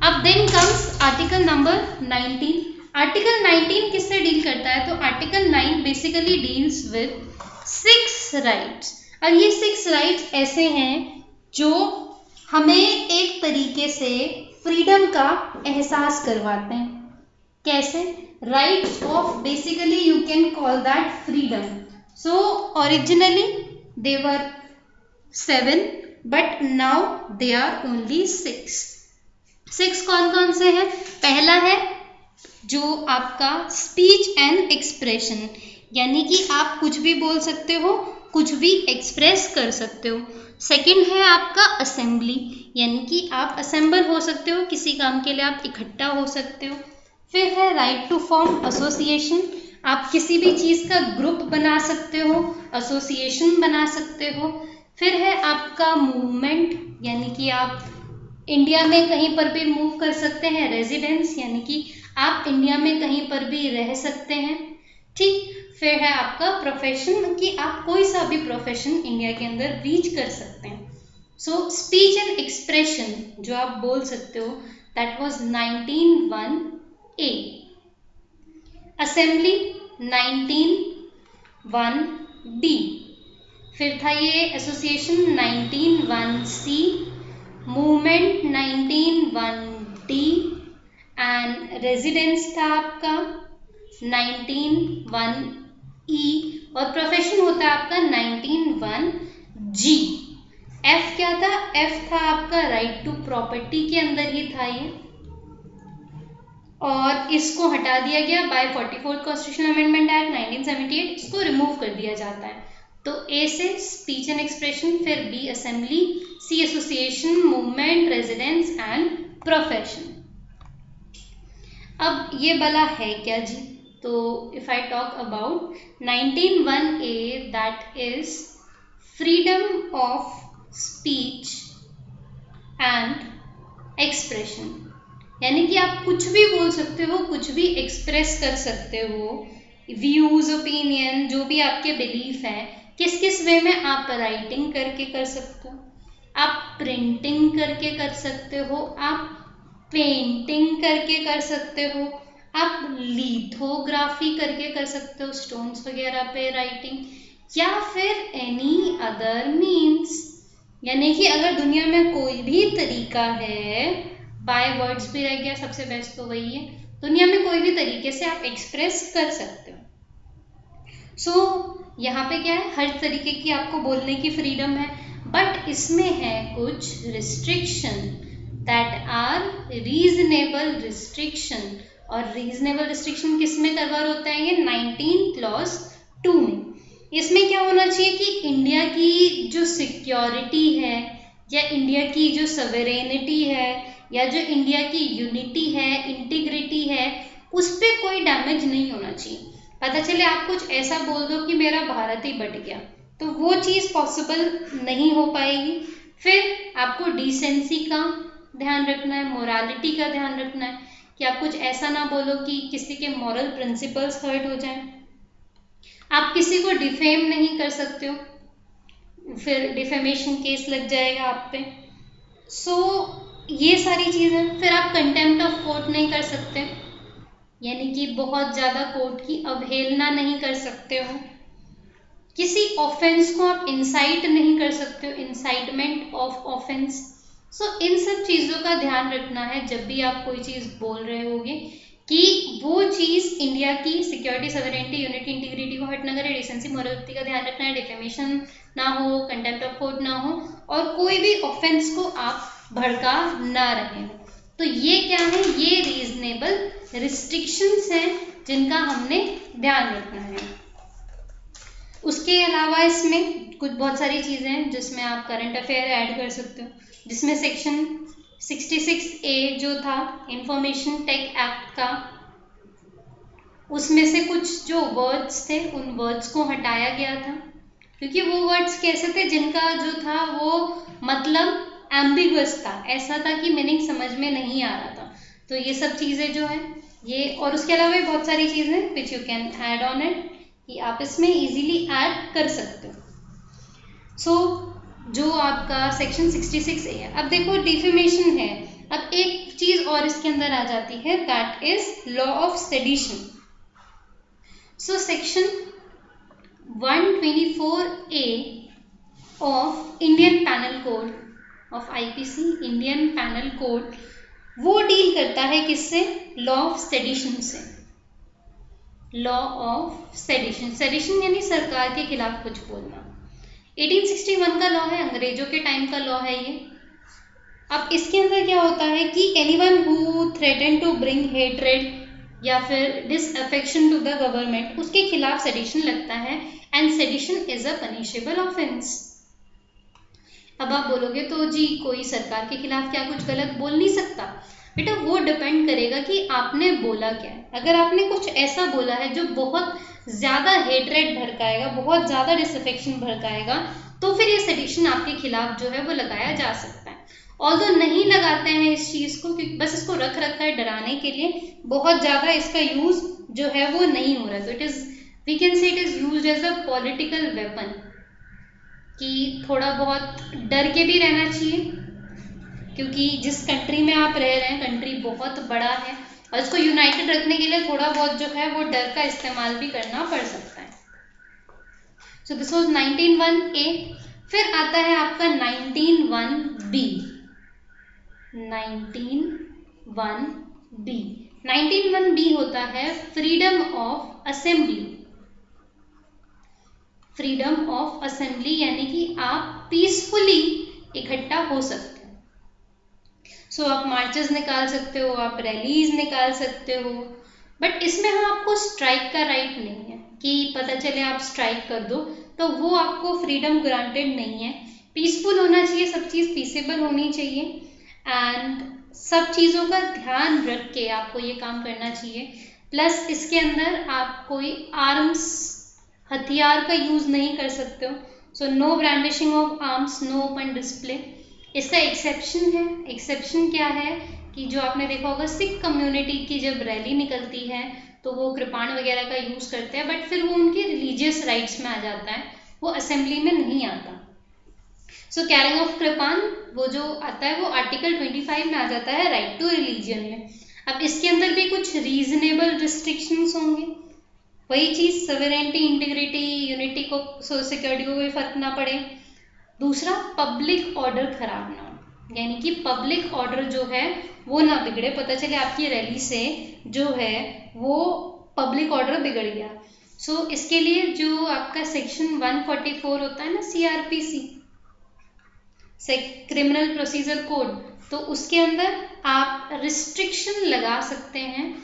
अब then comes article number 19। Article 19 किससे डील करता है, तो article 9 basically deals with 6 rights. और ये 6 राइट्स ऐसे हैं जो हमें एक तरीके से फ्रीडम का एहसास करवाते हैं। कैसे, rights of basically you can call that freedom. So originally they were 7 but now they are only 6। 6 कौन कौन से हैं, पहला है जो आपका स्पीच एंड एक्सप्रेशन, यानी कि आप कुछ भी बोल सकते हो, कुछ भी एक्सप्रेस कर सकते हो। सेकंड है आपका असेंबली, यानी कि आप असेंबल हो सकते हो, किसी काम के लिए आप इकट्ठा हो सकते हो। फिर है राइट टू फॉर्म एसोसिएशन, आप किसी भी चीज़ का ग्रुप बना सकते हो, एसोसिएशन बना सकते हो। फिर है आपका मूवमेंट, यानी कि आप इंडिया में कहीं पर भी मूव कर सकते हैं। रेजिडेंस, यानी कि आप इंडिया में कहीं पर भी रह सकते हैं, ठीक। फिर है आपका प्रोफेशन, कि आप कोई सा भी प्रोफेशन इंडिया के अंदर रीच कर सकते हैं। सो स्पीच एंड एक्सप्रेशन जो आप बोल सकते हो that was 19(1)(a). Assembly 19(1)(b). फिर था ये association 19(1)(c), movement 19(1)(d) and residence था आपका 19(1)(e) और प्रोफेशन होता है आपका 19(1)(g). एफ क्या था, एफ था आपका राइट टू प्रॉपर्टी, के अंदर ही था ये, और इसको हटा दिया गया bye 44th constitutional amendment act 1978, इसको रिमूव कर दिया जाता है। तो ए से स्पीच एंड एक्सप्रेशन, फिर B assembly, C association, movement, residence and profession. अब ये वाला है क्या जी, तो if I talk about 19(1)(a) that is freedom of speech and expression, यानी कि आप कुछ भी बोल सकते हो, कुछ भी एक्सप्रेस कर सकते हो, व्यूज, ओपिनियन, जो भी आपके बिलीफ है। किस किस वे में, आप राइटिंग करके कर सकते हो, आप प्रिंटिंग करके कर सकते हो, आप पेंटिंग करके कर सकते हो, आप लिथोग्राफी करके कर सकते हो, स्टोन्स वगैरह पे राइटिंग, या फिर एनी अदर मीन्स यानी कि अगर दुनिया में कोई भी तरीका है, बाय वर्ड्स भी रह गया, सबसे बेस्ट तो वही है, दुनिया में कोई भी तरीके से आप एक्सप्रेस कर सकते हो। सो यहाँ पे क्या है, हर तरीके की आपको बोलने की फ्रीडम है, बट इसमें है कुछ restriction that are reasonable restriction. और रीजनेबल रिस्ट्रिक्शन किस में कवर होता है, ये 19 क्लॉज 2 में। इसमें क्या होना चाहिए कि इंडिया की जो सिक्योरिटी है, या इंडिया की जो सवेरेनिटी है, या जो इंडिया की यूनिटी है, इंटीग्रिटी है, उस पर कोई डैमेज नहीं होना चाहिए। पता चले आप कुछ ऐसा बोल दो कि मेरा भारत ही बट गया, तो वो चीज़ पॉसिबल नहीं हो पाएगी। फिर आपको डिसेंसी का ध्यान रखना है, मोरालिटी का ध्यान रखना है कि आप कुछ ऐसा ना बोलो कि किसी के मॉरल प्रिंसिपल्स हर्ट हो जाएं। आप किसी को डिफेम नहीं कर सकते हो, फिर डिफेमेशन केस लग जाएगा आप पे। सो ये सारी चीज़ें। फिर आप कंटेम्प्ट ऑफ कोर्ट नहीं कर सकते, यानी कि बहुत ज़्यादा कोर्ट की अवहेलना नहीं कर सकते हो। किसी ऑफेंस को आप इंसाइट नहीं कर सकते हो, इंसाइटमेंट ऑफ ऑफेंस। सो इन सब चीज़ों का ध्यान रखना है जब भी आप कोई चीज़ बोल रहे होगे, कि वो चीज़ इंडिया की सिक्योरिटी, सॉवरेनिटी, यूनिटी, इंटीग्रिटी को हर्ट ना करे। डिसेंसी, मोरालिटी का ध्यान रखना है, डिफेमेशन ना हो, कंटेम्प्ट ऑफ कोर्ट ना हो, और कोई भी ऑफेंस को आप भड़का ना रहे। तो ये क्या है, ये रीजनेबल रिस्ट्रिक्शंस हैं जिनका हमने ध्यान रखना है। उसके अलावा इसमें कुछ बहुत सारी चीज़ें हैं जिसमें आप करंट अफेयर ऐड कर सकते हो, जिसमें सेक्शन 66A जो था इंफॉर्मेशन टेक एक्ट का, उसमें से कुछ जो वर्ड्स थे उन वर्ड्स को हटाया गया था, क्योंकि वो वर्ड्स कैसे थे जिनका जो था वो मतलब एम्बिगुअस था, ऐसा था कि मीनिंग समझ में नहीं आ रहा था। तो ये सब चीज़ें जो है ये, और उसके अलावा भी बहुत सारी चीज़ें which you can add on it, कि आप इसमें इजीली ऐड कर सकते हो। सो जो आपका सेक्शन 66A है। अब देखो डिफेमेशन है, अब एक चीज़ और इसके अंदर आ जाती है, that is law of sedition. So section 124A of Indian panel code of IPC, Indian panel code, वो डील करता है किससे, लॉ ऑफ सेडिशन से। लॉ ऑफ सेडिशन, सेडिशन यानी सरकार के खिलाफ कुछ बोलना। 1861 का लॉ है, अंग्रेजों के टाइम का लॉ है ये। अब इसके अंदर क्या होता है कि anyone who threaten to bring hatred या फिर डिसअफेक्शन टू द गवर्नमेंट, उसके खिलाफ सेडिशन लगता है, and sedition is a punishable offence. अब आप बोलोगे तो जी कोई सरकार के खिलाफ क्या कुछ गलत बोल नहीं सकता? बेटा वो डिपेंड करेगा कि आपने बोला क्या है। अगर आपने कुछ ऐसा बोला है जो बहुत ज़्यादा हेट्रेड भड़काएगा, बहुत ज़्यादा डिसअफेक्शन भड़काएगा, तो फिर ये सेडिशन आपके खिलाफ जो है वो लगाया जा सकता है। ऑल्दो नहीं लगाते हैं इस चीज़ को, क्योंकि बस इसको रख रखा है डराने के लिए, बहुत ज़्यादा इसका यूज़ जो है वो नहीं हो रहा है। तो it is, we can say it is used as a political weapon, कि थोड़ा बहुत डर के भी रहना चाहिए, क्योंकि जिस कंट्री में आप रह रहे हैं कंट्री बहुत बड़ा है, और इसको यूनाइटेड रखने के लिए थोड़ा बहुत जो है वो डर का इस्तेमाल भी करना पड़ सकता है। So this was 19(1)A। फिर आता है आपका 19(1)B। 19(1)B 19(1)B होता है freedom of assembly. Freedom of assembly यानी कि आप पीसफुली इकट्ठा हो सकते हो। सो आप मार्चेस निकाल सकते हो, आप रैलीज निकाल सकते हो, बट इसमें आपको स्ट्राइक का राइट नहीं है कि पता चले आप स्ट्राइक कर दो, तो वो आपको फ्रीडम ग्रांटेड नहीं है। पीसफुल होना चाहिए, सब चीज़ पीसेबल होनी चाहिए, एंड सब चीज़ों का ध्यान रख के आपको ये काम करना चाहिए। प्लस इसके अंदर आप कोई आर्म्स, हथियार का यूज़ नहीं कर सकते हो। So no brandishing of arms, no open display. इसका एक्सेप्शन है। एक्सेप्शन क्या है कि जो आपने देखा होगा सिख कम्युनिटी की जब रैली निकलती है तो वो कृपाण वगैरह का यूज़ करते हैं, बट फिर वो उनके रिलीजियस राइट्स में आ जाता है, वो असेंबली में नहीं आता। सो कैरिंग ऑफ कृपाण वो जो आता है वो आर्टिकल 25 में आ जाता है, राइट टू रिलीजियन में। अब इसके अंदर भी कुछ रीजनेबल रिस्ट्रिक्शंस होंगे, वही चीज़ सवेरेनिटी, इंटीग्रिटी, यूनिटी को, सिक्योरिटी को कोई फर्क ना पड़े, दूसरा पब्लिक ऑर्डर खराब ना हो, यानी कि पब्लिक ऑर्डर जो है वो ना बिगड़े, पता चले आपकी रैली से जो है वो पब्लिक ऑर्डर बिगड़ गया। सो इसके लिए जो आपका सेक्शन 144 होता है ना CRPC, क्रिमिनल प्रोसीजर कोड, तो उसके अंदर आप रिस्ट्रिक्शन लगा सकते हैं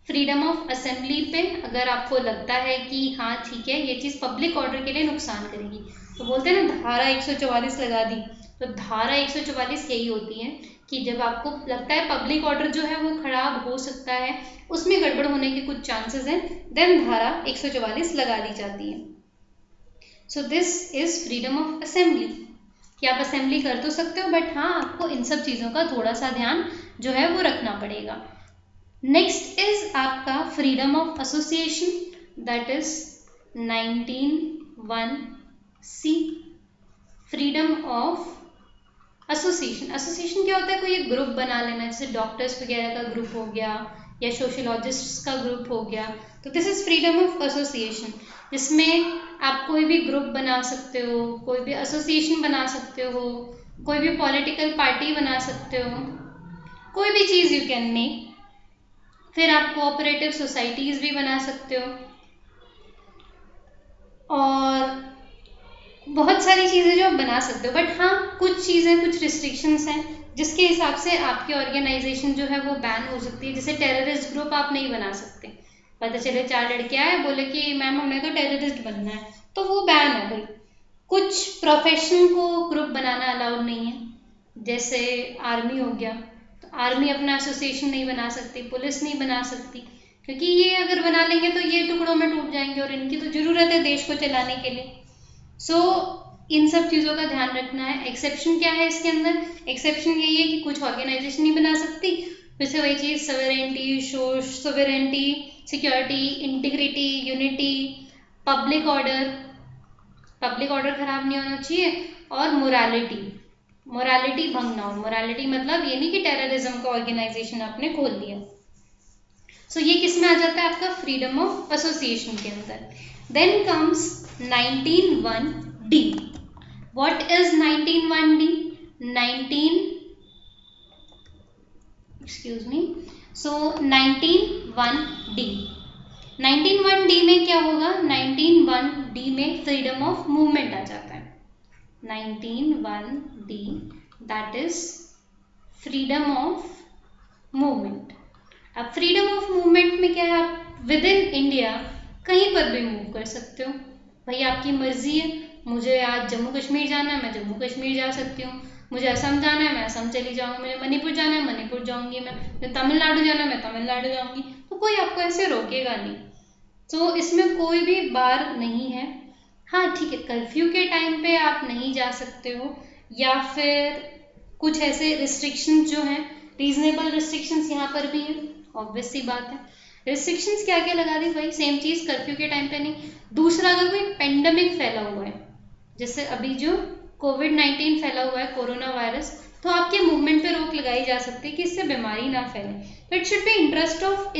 फ्रीडम ऑफ असेंबली पे, अगर आपको लगता है कि हाँ ठीक है ये चीज़ पब्लिक ऑर्डर के लिए नुकसान करेगी। तो बोलते हैं ना धारा 144 लगा दी, तो धारा 144 यही होती है कि जब आपको लगता है पब्लिक ऑर्डर जो है वो खराब हो सकता है, उसमें गड़बड़ होने के कुछ चांसेस हैं, देन धारा 144 लगा दी जाती है। So this is freedom of assembly, कि आप असेंबली कर तो सकते हो बट हाँ आपको इन सब चीज़ों का थोड़ा सा ध्यान जो है वो रखना पड़ेगा। नेक्स्ट इज आपका freedom of association, that is 19(1)(c), freedom of association. Association क्या होता है? कोई एक ग्रुप बना लेना, जैसे डॉक्टर्स वगैरह का ग्रुप हो गया या सोशियोलॉजिस्ट्स का ग्रुप हो गया, तो this is freedom of association, जिसमें आप कोई भी ग्रुप बना सकते हो, कोई भी एसोसिएशन बना सकते हो, कोई भी पॉलिटिकल पार्टी बना सकते हो, कोई भी चीज़ यू कैन मेक। फिर आप कोऑपरेटिव सोसाइटीज़ भी बना सकते हो और बहुत सारी चीज़ें जो आप बना सकते हो, बट हाँ कुछ चीज़ें, कुछ रिस्ट्रिक्शंस हैं जिसके हिसाब से आपकी ऑर्गेनाइजेशन जो है वो बैन हो सकती है। जैसे टेररिस्ट ग्रुप आप नहीं बना सकते, पता चले 4 लड़के आए बोले कि मैम हमें तो टेररिस्ट बनना है, तो वो बैन है भाई। कुछ प्रोफेशन को ग्रुप बनाना अलाउड नहीं है, जैसे आर्मी हो गया, तो आर्मी अपना एसोसिएशन नहीं बना सकती, पुलिस नहीं बना सकती, क्योंकि ये अगर बना लेंगे तो ये टुकड़ों में टूट जाएंगे और इनकी तो ज़रूरत है देश को चलाने के लिए। सो इन सब चीज़ों का ध्यान रखना है। एक्सेप्शन क्या है इसके अंदर? एक्सेप्शन यही है कि कुछ ऑर्गेनाइजेशन नहीं बना सकती, फिर से वही चीज़ sovereignty, security, integrity, unity, public order खराब नहीं होना चाहिए, और मोरालिटी भंग ना हो। मोरालिटी मतलब ये नहीं कि टेररिज्म का ऑर्गेनाइजेशन आपने खोल दिया। सो ये किस में आ जाता है? आपका फ्रीडम ऑफ एसोसिएशन के अंदर। Then comes 19(1)(d). What is 19(1)(d)? 19(1)(d). 19(1)(d) में क्या होगा? 19(1)(d) में फ्रीडम ऑफ मूवमेंट आ जाता है। 19(1)(d) that is freedom of movement. अब फ्रीडम ऑफ मूवमेंट में क्या है? आप विद इन इंडिया कहीं पर भी मूव कर सकते हो, भाई आपकी मर्जी है। मुझे आज जम्मू कश्मीर जाना है, मैं जम्मू कश्मीर जा सकती हूँ, मुझे असम जाना है, मैं असम चली जाऊँगी, मुझे मणिपुर जाना है, मणिपुर जाऊँगी, मैं तमिलनाडु जाना है, मैं तमिलनाडु जाऊँगी, तो कोई आपको ऐसे रोकेगा नहीं। तो इसमें कोई भी बार नहीं है। हाँ ठीक है, कर्फ्यू के टाइम पे आप नहीं जा सकते हो, या फिर कुछ ऐसे रिस्ट्रिक्शंस जो हैं, रीजनेबल रिस्ट्रिक्शंस यहाँ पर भी हैं, ऑब्वियस सी बात है। रिस्ट्रिक्शंस क्या क्या लगा दी भाई? सेम चीज़, कर्फ्यू के टाइम पे नहीं। दूसरा, अगर कोई पेंडेमिक फैला हुआ है, जैसे अभी जो कोविड-19 फैला हुआ है, कोरोना वायरस, तो आपके मूवमेंट पे रोक लगाई जा सकती है कि इससे बीमारी ना फैले। तो it should be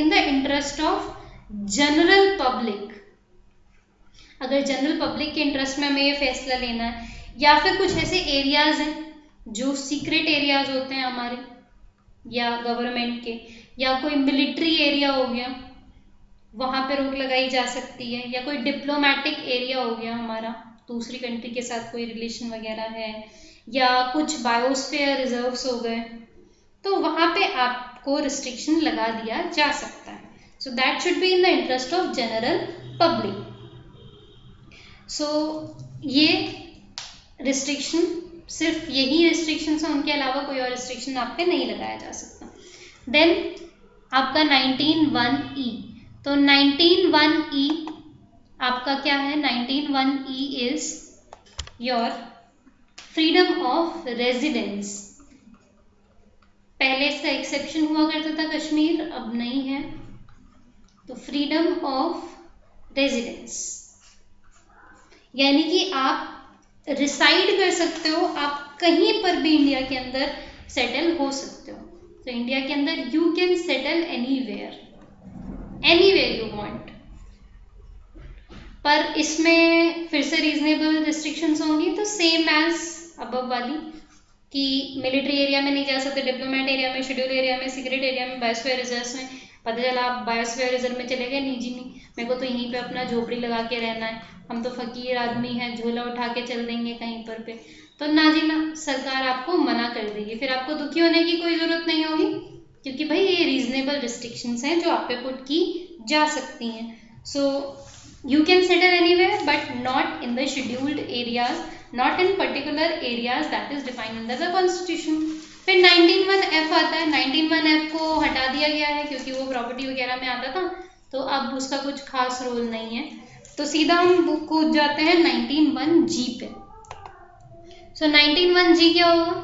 in the interest of general public. अगर जनरल पब्लिक के इंटरेस्ट में हमें ये फैसला लेना है, या फिर कुछ ऐसे एरियाज हैं जो सीक्रेट एरियाज होते हैं हमारे या गवर्नमेंट के, या कोई मिलिट्री एरिया हो गया, वहाँ पे रोक लगाई जा सकती है, या कोई डिप्लोमेटिक एरिया हो गया हमारा, दूसरी कंट्री के साथ कोई रिलेशन वगैरह है, या कुछ बायोस्फीयर रिजर्व्स हो गए, तो वहाँ पे आपको रिस्ट्रिक्शन लगा दिया जा सकता है। So that should be in the interest of general public. So ये रिस्ट्रिक्शन, सिर्फ यही रिस्ट्रिक्शंस हैं, उनके अलावा कोई और रिस्ट्रिक्शन आप पे नहीं लगाया जा सकता। देन आपका 19(1)(e). तो 19(1)(e) आपका क्या है? 19(1)(e) is your freedom of residence. पहले इसका एक्सेप्शन हुआ करता था कश्मीर, अब नहीं है। तो फ्रीडम ऑफ रेजिडेंस यानी कि आप रिसाइड कर सकते हो, आप कहीं पर भी इंडिया के अंदर सेटल हो सकते हो। तो इंडिया के अंदर you can settle anywhere you want. पर इसमें फिर से रीजनेबल रिस्ट्रिक्शंस होंगी, तो सेम एज अबव वाली कि मिलिट्री एरिया में नहीं जा सकते, डिप्लोमेट एरिया में, शेड्यूल एरिया में, सीक्रेट एरिया में, बायोस्फीयर रिजर्व में। पता चला आप बायोस्फीयर रिजर्व में चले गए, नहीं जी नहीं, मेरे को तो यहीं पे अपना झोपड़ी लगा के रहना है, हम तो फकीर आदमी हैं, झोला उठा के चल देंगे कहीं पर पे, तो ना जी ना, सरकार आपको मना कर देगी। फिर आपको दुखी होने की कोई ज़रूरत नहीं होगी, क्योंकि भाई ये रीजनेबल रिस्ट्रिक्शंस हैं जो आप पे पुट की जा सकती हैं। So you can settle anywhere but not in the scheduled areas, not in particular areas that is defined under the constitution. फिर 19(1)(f) आता है। 19(1)(f) को हटा दिया गया है क्योंकि वो प्रॉपर्टी वगैरह में आता था, तो अब उसका कुछ खास रोल नहीं है, तो सीधा हम कूद जाते हैं 19(1)(g) पे। सो 19(1)(g) क्या होगा?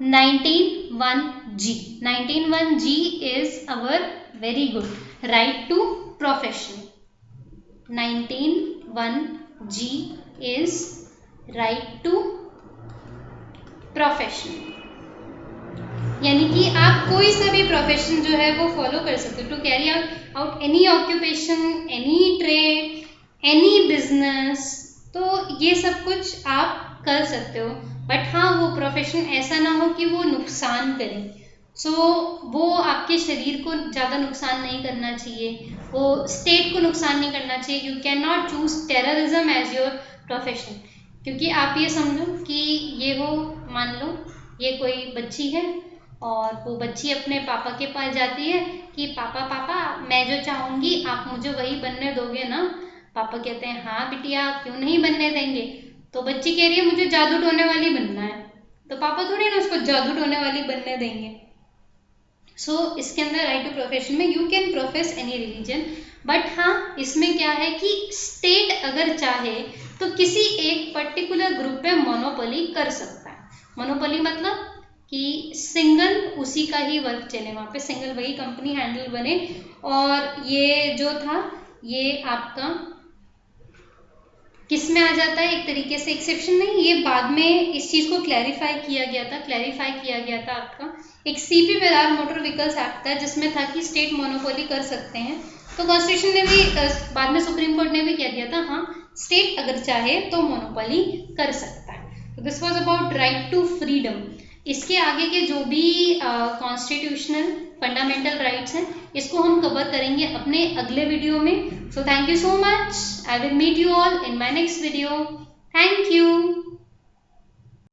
19(1)(g) 19(1)(g) is our very good right to profession. 19(1)(g) is right to profession, यानी कि आप कोई सा भी प्रोफेशन जो है वो फॉलो कर सकते हो, to carry out any occupation, any trade, any business, तो ये सब कुछ आप कर सकते हो। बट हाँ, वो प्रोफेशन ऐसा ना हो कि वो नुकसान करे। सो वो आपके शरीर को ज़्यादा नुकसान नहीं करना चाहिए, वो स्टेट को नुकसान नहीं करना चाहिए। You can not choose terrorism as your profession, क्योंकि आप ये समझो कि ये हो, मान लो ये कोई बच्ची है और वो बच्ची अपने पापा के पास जाती है कि पापा पापा मैं जो चाहूँगी आप मुझे वही बनने दोगे ना? पापा कहते हैं हाँ बिटिया, क्यों नहीं बनने देंगे। तो बच्ची कह रही है मुझे जादू टोने वाली बनना है, तो पापा थोड़ी ना उसको जादू टोने वाली बनने देंगे। सो इसके अंदर राइट टू प्रोफेशन में you can profess any religion, but हाँ इसमें क्या है कि स्टेट अगर चाहे तो किसी एक पर्टिकुलर ग्रुप पे मोनोपोली कर सकता है। मोनोपोली मतलब कि सिंगल उसी का ही वर्क चले, वहाँ पे सिंगल वही कंपनी हैंडल बने। और ये जो था ये आपका किस में आ जाता है, एक तरीके से एक्सेप्शन नहीं, ये बाद में इस चीज़ को क्लैरिफाई किया गया था आपका एक CP Bihar motor vehicles act था, जिसमें था कि स्टेट मोनोपोली कर सकते हैं। तो कॉन्स्टिट्यूशन ने भी बाद में सुप्रीम कोर्ट ने भी कह दिया था हाँ स्टेट अगर चाहे तो मोनोपोली कर सकता है। तो this was about right to freedom. इसके आगे के जो भी कॉन्स्टिट्यूशनल फंडामेंटल राइट्स हैं इसको हम कवर करेंगे अपने अगले वीडियो में। So thank you so much, I will meet you all in my next video. Thank you.